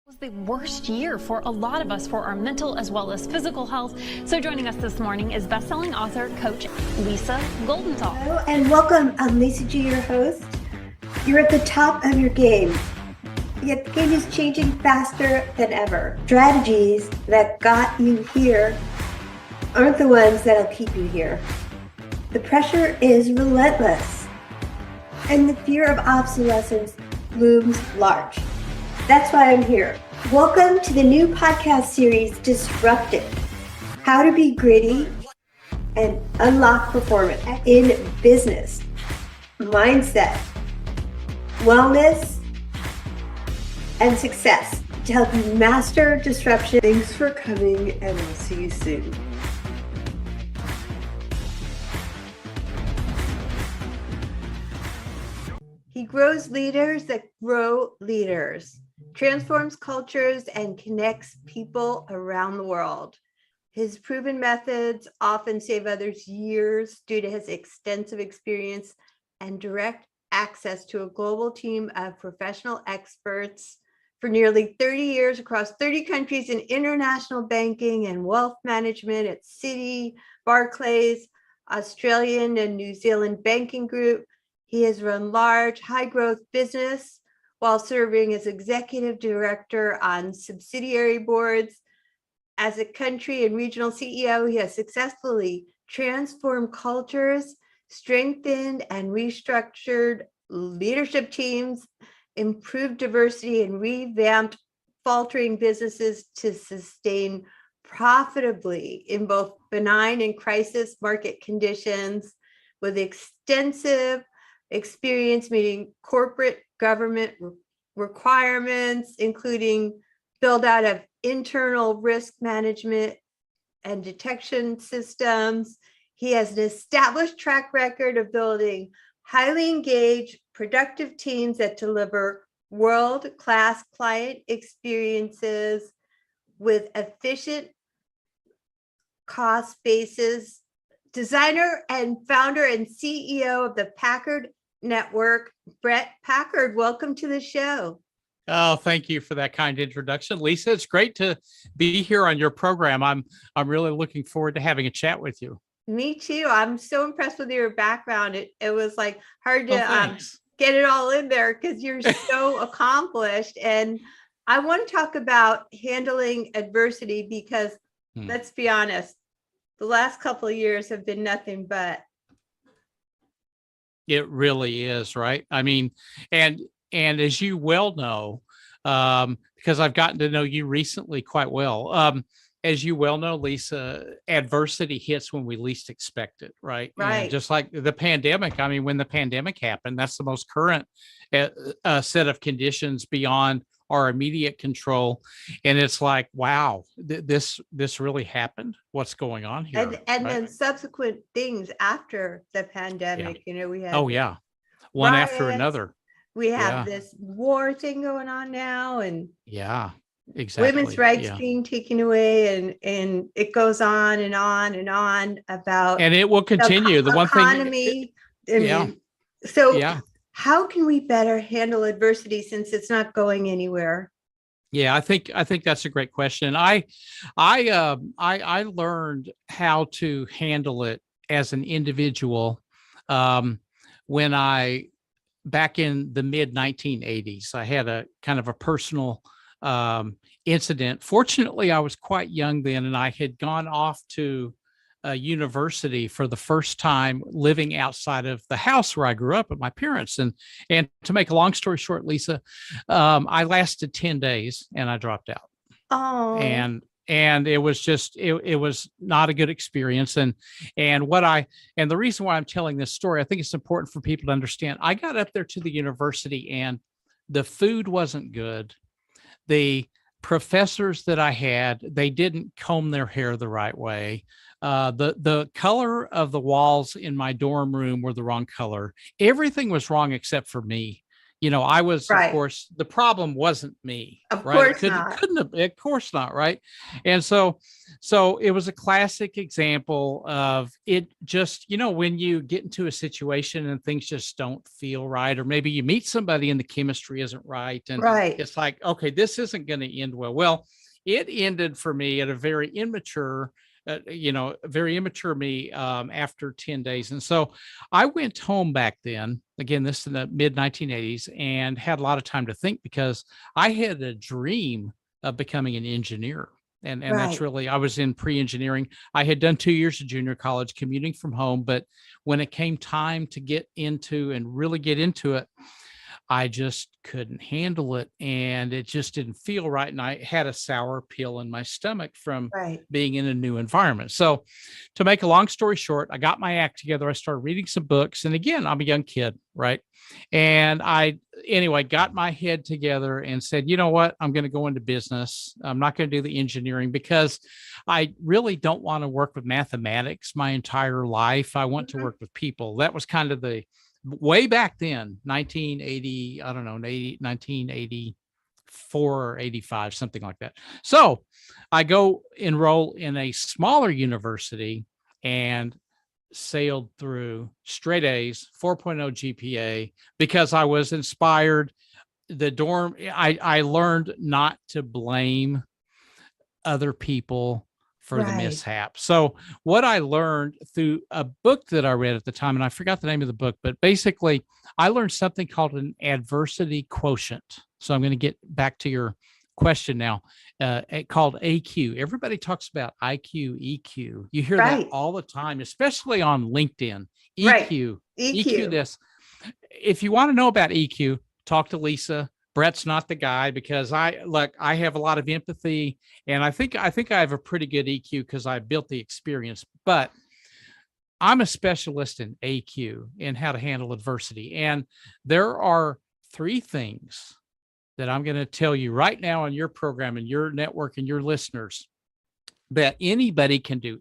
Was the worst year for a lot of us for our mental as well as physical health. So joining us this morning is best-selling author, coach Lisa Goldenthal. Hello and welcome. I'm Lisa G, your host. You're at the top of your game, yet the game is changing faster than ever. Strategies that got you here aren't the ones that'll keep you here. The pressure is relentless, and the fear of obsolescence looms large. That's why I'm here. Welcome to the new podcast series, Disrupted: How to Be Gritty and Unlock Performance in Business, Mindset, Wellness, and Success to help you master disruption. Thanks for coming, and I'll see you soon. He grows leaders that grow leaders, transforms cultures, and connects people around the world. His proven methods often save others years due to his extensive experience and direct access to a global team of professional experts for nearly 30 years across 30 countries in international banking and wealth management at Citi, Barclays, Australian and New Zealand banking group. He has run large, high-growth business while serving as executive director on subsidiary boards. As a country and regional CEO, he has successfully transformed cultures, strengthened and restructured leadership teams, improved diversity, and revamped faltering businesses to sustain profitably in both benign and crisis market conditions, with extensive experience meeting corporate government requirements, including build out of internal risk management and detection systems. He has an established track record of building highly engaged, productive teams that deliver world-class client experiences with efficient cost bases. Designer and founder and CEO of the Packard Network, Bret Packard, welcome to the show. Oh, thank you for that kind introduction, Lisa. It's great to be here on your program. I'm really looking forward to having a chat with you. Me too. I'm so impressed with your background. It was like hard to get it all in there because you're so accomplished. And I want to talk about handling adversity because let's be honest, the last couple of years have been nothing but. It really is, right? I mean, and as you well know, because I've gotten to know you recently quite well, as you well know, Lisa, adversity hits when we least expect it, right? Right. And just like the pandemic. I mean, when the pandemic happened, that's the most current set of conditions beyond our immediate control, and it's like, wow, this really happened. What's going on here? And then subsequent things after the pandemic. You know, we had one riots, after another. We have this war thing going on now, and exactly, women's rights being taken away, and it goes on and on and on about, and it will continue. The one economy. How can we better handle adversity since it's not going anywhere? Yeah, I think that's a great question. I learned how to handle it as an individual when back in the mid 1980s, I had a kind of a personal incident. Fortunately, I was quite young then, and I had gone off to a university for the first time, living outside of the house where I grew up with my parents. And to make a long story short, Lisa, I lasted 10 days and I dropped out. Oh. And it was just, it was not a good experience. And the reason why I'm telling this story, I think it's important for people to understand. I got up there to the university and the food wasn't good. The professors that I had, they didn't comb their hair the right way. The color of the walls in my dorm room were the wrong color. Everything was wrong except for me. I was, of Right. course, the problem wasn't me, Of right? course not. Couldn't have, of course not, right? And so it was a classic example of it just, when you get into a situation and things just don't feel right, or maybe you meet somebody and the chemistry isn't right. And Right. it's like, okay, this isn't going to end well. Well, it ended for me at a very immature me after 10 days. And so I went home back then, again, this in the mid 1980s, and had a lot of time to think because I had a dream of becoming an engineer. And that's Right. really, I was in pre-engineering. I had done 2 years of junior college commuting from home, but when it came time to get into and really get into it, I just couldn't handle it, and it just didn't feel right. And I had a sour pill in my stomach from Right. being in a new environment. So to make a long story short, I got my act together. I started reading some books. And again, I'm a young kid, right? And anyway, got my head together and said, you know what? I'm going to go into business. I'm not going to do the engineering because I really don't want to work with mathematics my entire life. I want to work with people. That was kind of the way back then, 1980, I don't know, 1984 or 85, something like that. So I go enroll in a smaller university and sailed through straight A's, 4.0 GPA, because I was inspired. The dorm, I learned not to blame other people for the Right. mishap. So what I learned through a book that I read at the time, and I forgot the name of the book, but basically I learned something called an adversity quotient. So I'm going to get back to your question now, called AQ. Everybody talks about IQ, EQ. You hear Right. that all the time, especially on LinkedIn. Right. EQ, EQ. this. If you want to know about EQ, talk to Lisa. Bret's not the guy, because I have a lot of empathy, and I think I have a pretty good EQ because I built the experience, but I'm a specialist in AQ, in how to handle adversity. And there are 3 things that I'm going to tell you right now on your program and your network and your listeners that anybody can do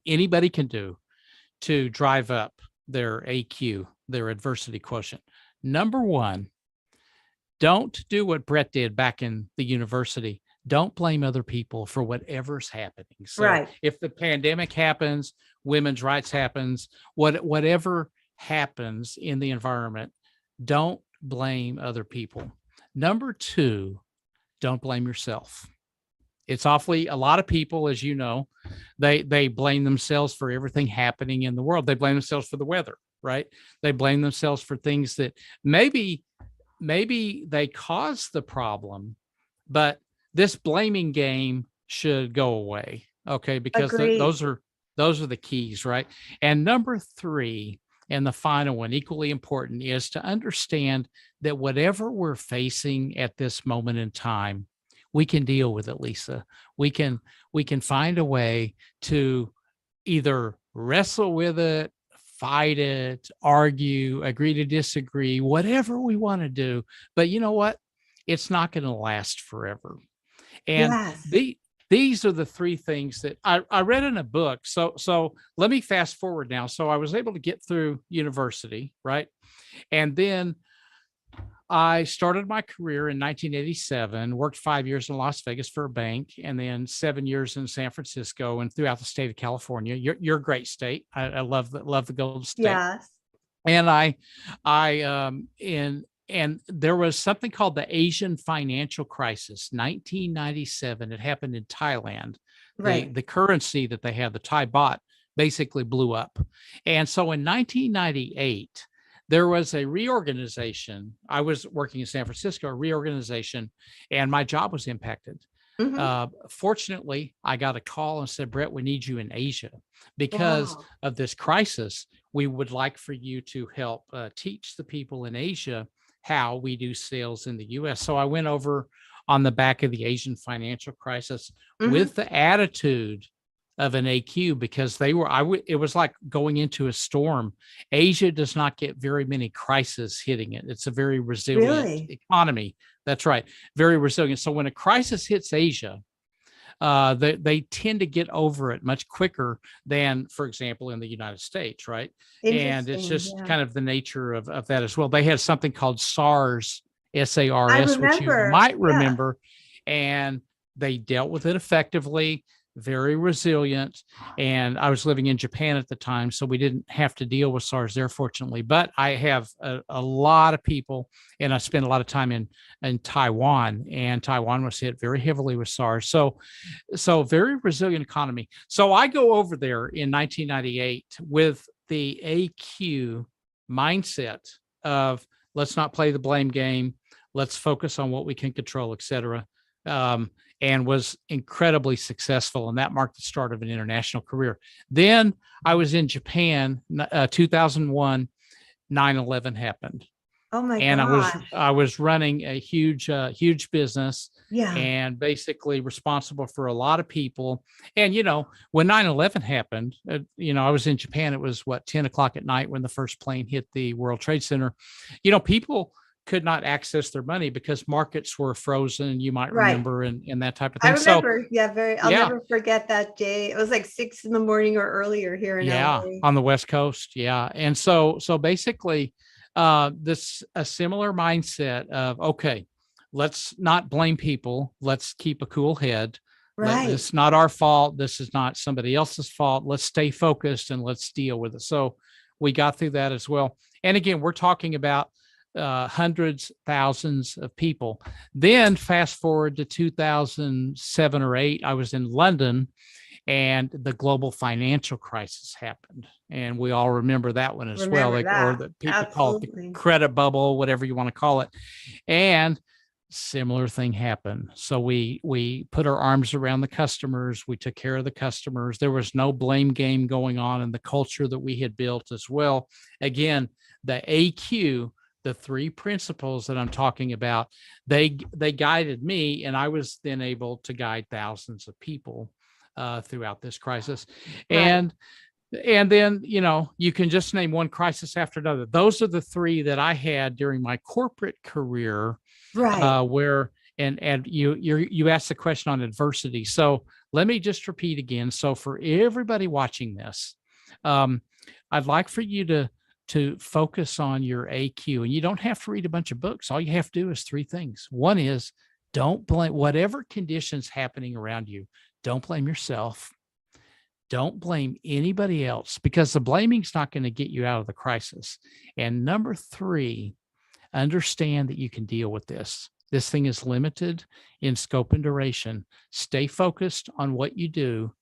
to drive up their AQ, their adversity quotient. Number 1, don't do what Bret did back in the university. Don't blame other people for whatever's happening. So Right. if the pandemic happens, women's rights happens, whatever happens in the environment, don't blame other people. Number 2, don't blame yourself. It's a lot of people, as you know, they blame themselves for everything happening in the world. They blame themselves for the weather, right? They blame themselves for things that maybe they caused the problem, but this blaming game should go away. Okay. Because Agreed. those are the keys, right? And number 3, and the final one, equally important, is to understand that whatever we're facing at this moment in time, we can deal with it, Lisa. We can find a way to either wrestle with it, fight it, argue, agree to disagree, whatever we want to do. But you know what? It's not going to last forever. And Yes. these are the 3 things that I read in a book. So let me fast forward now. So I was able to get through university, right? And then I started my career in 1987, worked 5 years in Las Vegas for a bank, and then 7 years in San Francisco and throughout the state of California. Your great state. I love the Golden State. Yes. And and there was something called the Asian financial crisis, 1997. It happened in Thailand. Right. The currency that they had, the Thai baht, basically blew up. And so in 1998, there was a reorganization. I was working in San Francisco, a reorganization, and my job was impacted. Mhm. Fortunately, I got a call and said, Bret, we need you in Asia because Wow. of this crisis. We would like for you to help teach the people in Asia how we do sales in the US. So I went over on the back of the Asian financial crisis Mhm. with the attitude of an AQ, because it was like going into a storm. Asia does not get very many crises hitting it. It's a very resilient Really? economy. That's right. Very resilient. So when a crisis hits Asia, they tend to get over it much quicker than, for example, in the United States, right? And it's Interesting. just Yeah. kind of the nature of that as well. They had something called SARS I SARS, which you remember. might Yeah. remember, and they dealt with it effectively, very resilient. And I was living in Japan at the time, so we didn't have to deal with SARS there, fortunately. But I have a lot of people, and I spent a lot of time in Taiwan, and Taiwan was hit very heavily with SARS. So very resilient economy. So I go over there in 1998 with the AQ mindset of let's not play the blame game. Let's focus on what we can control, et cetera. And was incredibly successful. And that marked the start of an international career. Then I was in Japan, 2001, 9/11 happened. Oh my And gosh. I was running a huge business Yeah. and basically responsible for a lot of people. And, when 9/11 happened, I was in Japan. It was 10 o'clock at night when the first plane hit the World Trade Center. People could not access their money because markets were frozen, you might Right. remember, and that type of I thing. remember. I'll Yeah. never forget that day. It was like 6 in the morning or earlier here in LA. On the West Coast. Yeah. And so basically, this a similar mindset of, okay, let's not blame people. Let's keep a cool head. Right. It's not our fault. This is not somebody else's fault. Let's stay focused and let's deal with it. So we got through that as well. And again, we're talking about hundreds, thousands of people. Then fast forward to 2007 or 8, I was in London and the global financial crisis happened. And we all remember that one as well, or that people call it the credit bubble, whatever you want to call it. And similar thing happened. So we put our arms around the customers. We took care of the customers. There was no blame game going on in the culture that we had built as well. Again, the AQ, the 3 principles that I'm talking about, they guided me, and I was then able to guide thousands of people throughout this crisis. Right. And then, you can just name one crisis after another. Those are the 3 that I had during my corporate career, right? Where, and you asked the question on adversity. So let me just repeat again. So for everybody watching this, I'd like for you to focus on your AQ, and you don't have to read a bunch of books. All you have to do is 3 things. One is, don't blame whatever conditions happening around you. Don't blame yourself. Don't blame anybody else, because the blaming's not going to get you out of the crisis. And number 3, understand that you can deal with this. This thing is limited in scope and duration. Stay focused on what you do,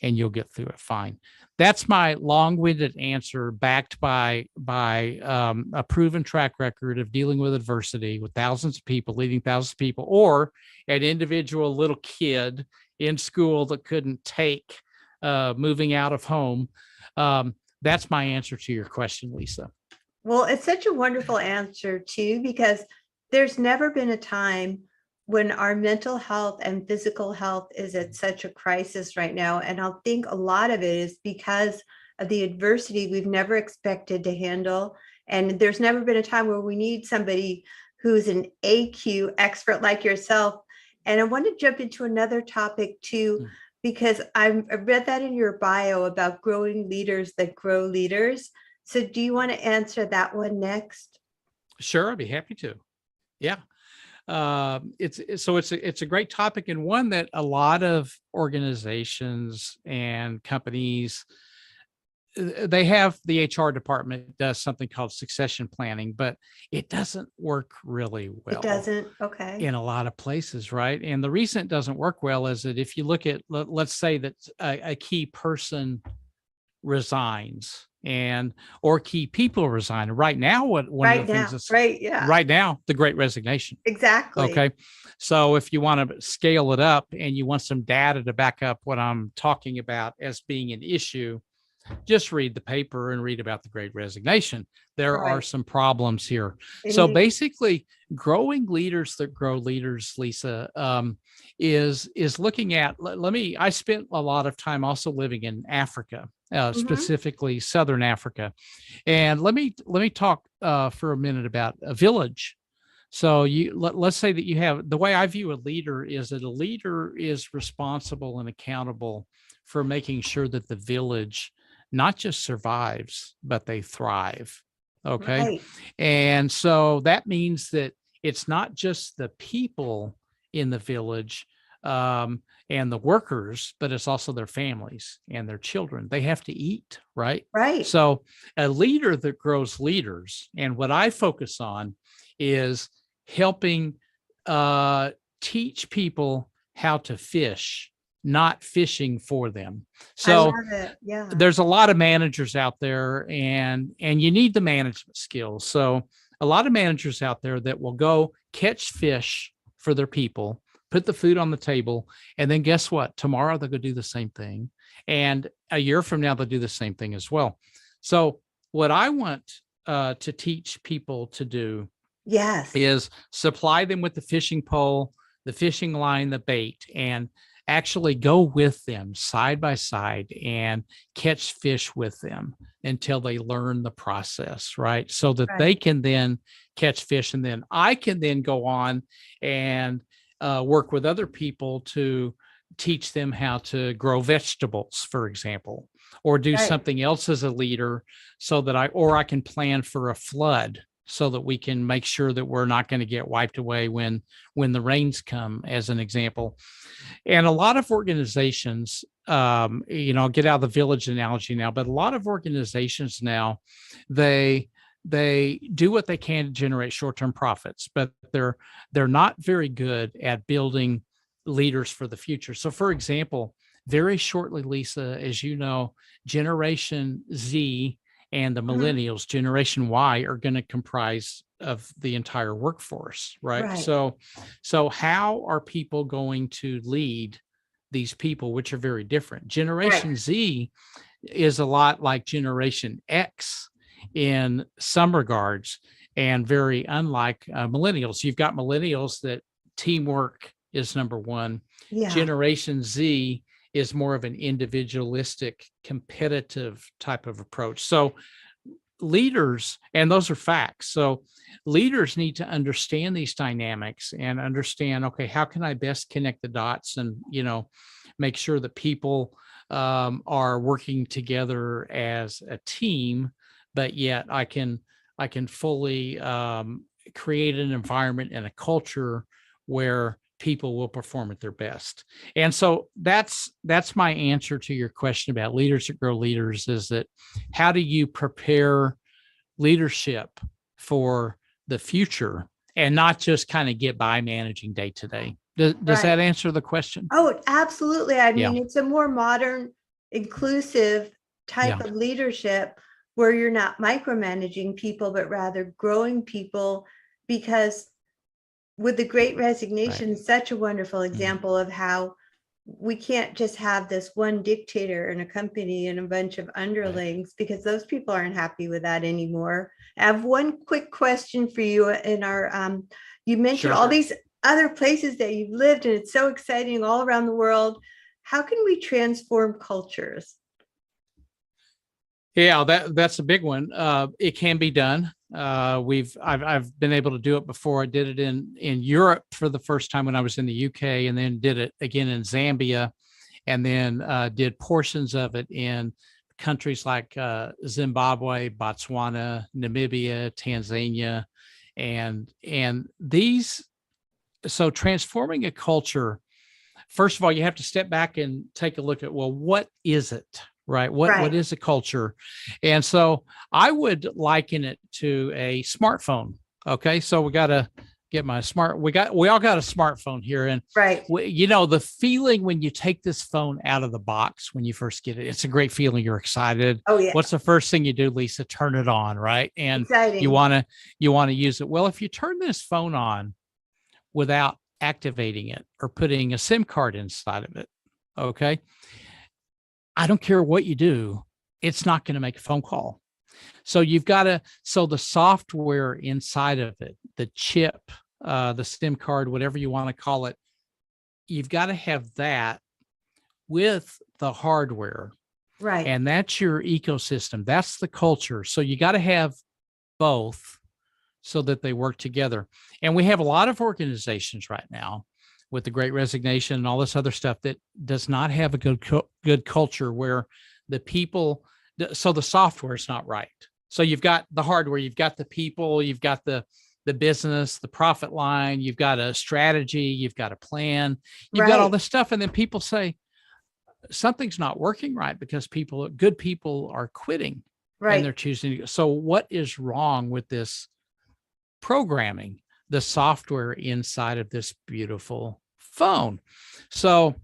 and you'll get through it fine. That's my long-winded answer, backed by a proven track record of dealing with adversity with thousands of people, leading thousands of people, or an individual little kid in school that couldn't take moving out of home. That's my answer to your question, Lisa. Well, it's such a wonderful answer too, because there's never been a time when our mental health and physical health is at such a crisis right now. And I think a lot of it is because of the adversity we've never expected to handle. And there's never been a time where we need somebody who's an AQ expert like yourself. And I want to jump into another topic too, because I read that in your bio about growing leaders that grow leaders. So do you want to answer that one next? Sure, I'd be happy to. Yeah. It's a great topic, and one that a lot of organizations and companies, they have the HR department does something called succession planning, but it doesn't work really well. It doesn't. Okay. In a lot of places, right? And the reason it doesn't work well is that if you look at, let's say that a key person resigns, or key people resign. Right now, one of the things that's right now, the Great Resignation. Exactly. Okay. So if you want to scale it up and you want some data to back up what I'm talking about as being an issue, just read the paper and read about the Great Resignation. There are some problems here. Indeed. So basically, growing leaders that grow leaders, Lisa, is looking at, I spent a lot of time also living in Africa, specifically Southern Africa. And let me talk for a minute about a village. So let's say that you have, the way I view a leader is that a leader is responsible and accountable for making sure that the village not just survives, but they thrive. Okay. Right. And so that means that it's not just the people in the village and the workers, but it's also their families and their children. They have to eat, right? Right. So a leader that grows leaders, and what I focus on is helping teach people how to fish, not fishing for them. So I love it. Yeah. there's a lot of managers out there, and you need the management skills. So a lot of managers out there that will go catch fish for their people, put the food on the table, and then guess what? Tomorrow they'll go do the same thing. And a year from now, they'll do the same thing as well. So what I want to teach people to do Yes. is supply them with the fishing pole, the fishing line, the bait, and actually go with them side by side and catch fish with them until they learn the process, right? So that they can then catch fish, and then I can then go on and work with other people to teach them how to grow vegetables, for example, or do something else as a leader, so that I can plan for a flood, so that we can make sure that we're not going to get wiped away when the rains come, as an example. And a lot of organizations, I'll get out of the village analogy now, but a lot of organizations now, they do what they can to generate short-term profits, but they're not very good at building leaders for the future. So for example, very shortly, Lisa, as you know, Generation Z and the millennials, Generation Y, are going to comprise of the entire workforce, right? So how are people going to lead these people, which are very different? Generation Z is a lot like Generation X in some regards, and very unlike millennials. You've got millennials that teamwork is number one. Yeah. Generation Z is more of an individualistic, competitive type of approach. So leaders, and those are facts. So leaders need to understand these dynamics and understand, okay, how can I best connect the dots and, make sure that people are working together as a team, but yet I can fully create an environment and a culture where people will perform at their best. And so that's my answer to your question about leaders that grow leaders, is that how do you prepare leadership for the future and not just kind of get by managing day to day? Does that answer the question? Oh, absolutely. I mean, it's a more modern, inclusive type of leadership where you're not micromanaging people, but rather growing people, because with the Great Resignation, such a wonderful example of how we can't just have this one dictator in a company and a bunch of underlings, because those people aren't happy with that anymore. I have one quick question for you. In our, you mentioned all these other places that you've lived, and it's so exciting all around the world. How can we transform cultures? Yeah, that's a big one. It can be done. I've been able to do it before. I did it in Europe for the first time when I was in the UK, and then did it again in Zambia, and then did portions of it in countries like Zimbabwe, Botswana, Namibia, Tanzania, and these. So transforming a culture, first of all, you have to step back and take a look at, well, what is it? Right. What is a culture? And so I would liken it to a smartphone. Okay. So we got to get my we all got a smartphone here. And the feeling when you take this phone out of the box, when you first get it, it's a great feeling. You're excited. Oh yeah. What's the first thing you do, Lisa? Turn it on. Right. And exciting. you want to use it. Well, if you turn this phone on without activating it or putting a SIM card inside of it, okay, I don't care what you do, it's not going to make a phone call. So you've got to, so the software inside of it, the chip, the SIM card, whatever you want to call it, you've got to have that with the hardware. Right. And that's your ecosystem. That's the culture. So you got to have both so that they work together. And we have a lot of organizations right now with the Great Resignation and all this other stuff that does not have a good culture, where the people, so the software is not right. So you've got the hardware, you've got the people, you've got the the business, the profit line, you've got a strategy, you've got a plan, you've got all Right. this stuff. And then people say something's not working right because good people are quitting and they're Right. choosing to go. So what is wrong with this programming, the software inside of this beautiful phone? So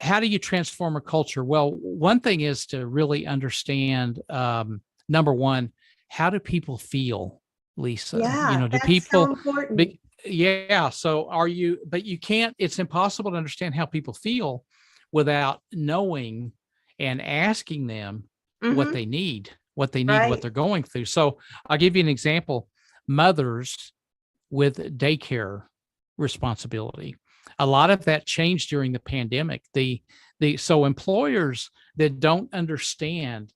how do you transform a culture? Well, one thing is to really understand, number one, how do people feel, Lisa? Yeah, Do that's so people, important. yeah. So but you can't, it's impossible to understand how people feel without knowing and asking them what Hmm. they need, what Right. they're going through. So I'll give you an example. Mothers with daycare responsibility. A lot of that changed during the pandemic. So employers that don't understand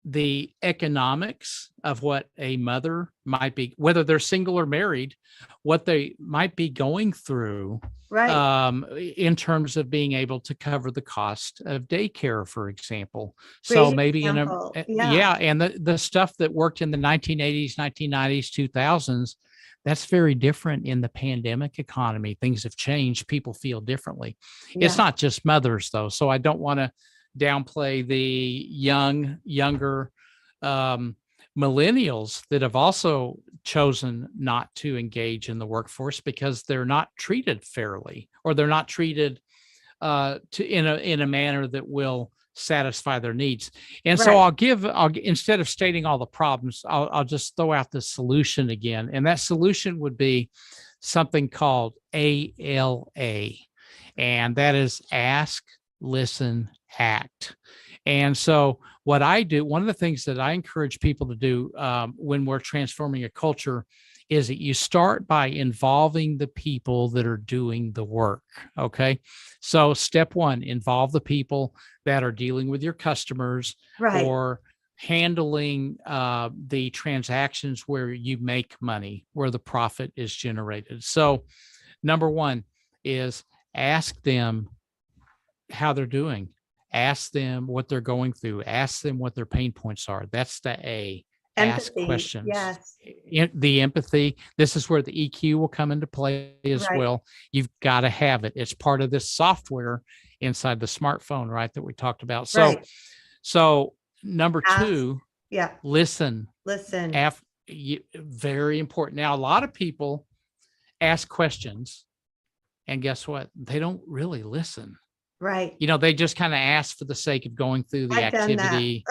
the economics of what a mother might be, whether they're single or married, what they might be going through Right. in terms of being able to cover the cost of daycare, for example. So Great maybe example. Yeah. yeah, and the stuff that worked in the 1980s, 1990s, 2000s, that's very different in the pandemic economy. Things have changed. People feel differently. It's Yeah. not just mothers, though. So I don't want to downplay the younger millennials that have also chosen not to engage in the workforce because they're not treated fairly, or they're not treated in a manner that will satisfy their needs. And so Right. instead of stating all the problems, I'll just throw out the solution again. And that solution would be something called ALA. And that is ask, listen, act. And so what I do, one of the things that I encourage people to do when we're transforming a culture is that you start by involving the people that are doing the work. Okay. So step one, involve the people that are dealing with your customers Right. or handling the transactions where you make money, where the profit is generated. So number one is ask them how they're doing. Ask them what they're going through. Ask them what their pain points are. That's the A. Ask Empathy. questions. Yes. The empathy. This is where the EQ will come into play as Right. well. You've got to have it. It's part of this software inside the smartphone, right? That we talked about. Right. So number Ask. two, Yeah. listen. Listen. Very important. Now, a lot of people ask questions, and guess what? They don't really listen. Right. They just kind of ask for the sake of going through the I've done that. activity.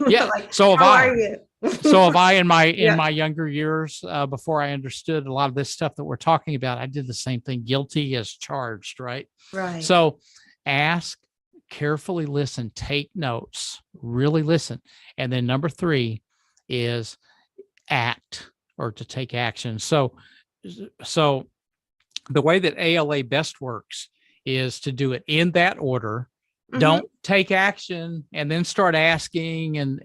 Yeah. Like, So have how I. are you? So have I in Yeah. my younger years, before I understood a lot of this stuff that we're talking about. I did the same thing, guilty as charged, right? Right. So ask, carefully listen, take notes, really listen. And then number three is act, or to take action. So the way that ALA best works is to do it in that order. Mhm. Don't take action and then start asking and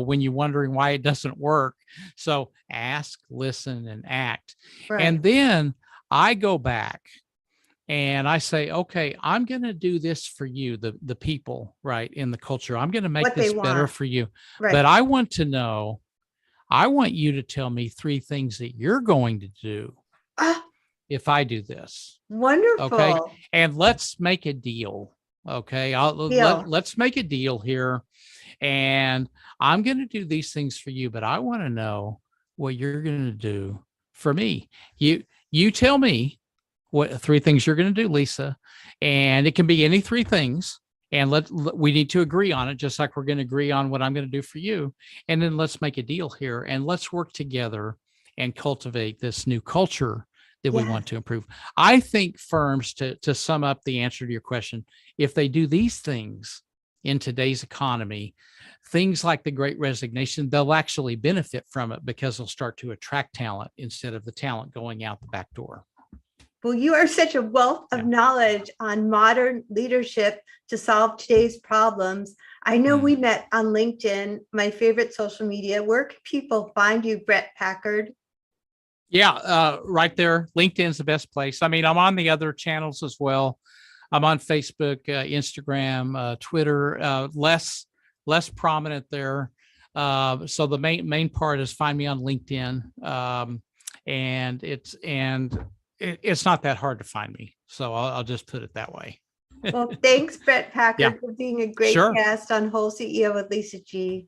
when you're wondering why it doesn't work. So ask, listen, and act. Right. And then I go back and I say, okay, I'm going to do this for you, the people, right, in the culture. I'm going to make What they this better want. for you. Right. But I want you to tell me 3 things that you're going to do Ah, if I do this. wonderful. Okay. And let's make a deal. Okay. Deal. Let's make a deal here. And I'm going to do these things for you, but I want to know what you're going to do for me. You tell me what 3 things you're going to do, Lisa, and it can be any 3 things. And we need to agree on it, just like we're going to agree on what I'm going to do for you. And then let's make a deal here and let's work together and cultivate this new culture that we Yes. want to improve. I think firms, to sum up the answer to your question, if they do these things in today's economy, things like the Great Resignation, they'll actually benefit from it because they'll start to attract talent instead of the talent going out the back door. Well, you are such a wealth of Yeah. knowledge on modern leadership to solve today's problems. I know we met on LinkedIn, my favorite social media. Where can people find you, Bret Packard? Yeah, right there. LinkedIn's the best place. I mean, I'm on the other channels as well. I'm on Facebook, Instagram, Twitter, less prominent there. So the main part is find me on LinkedIn. it's not that hard to find me. So I'll just put it that way. Well, thanks, Bret Packard, Yeah. for being a great Sure. guest on Whole CEO with Lisa G.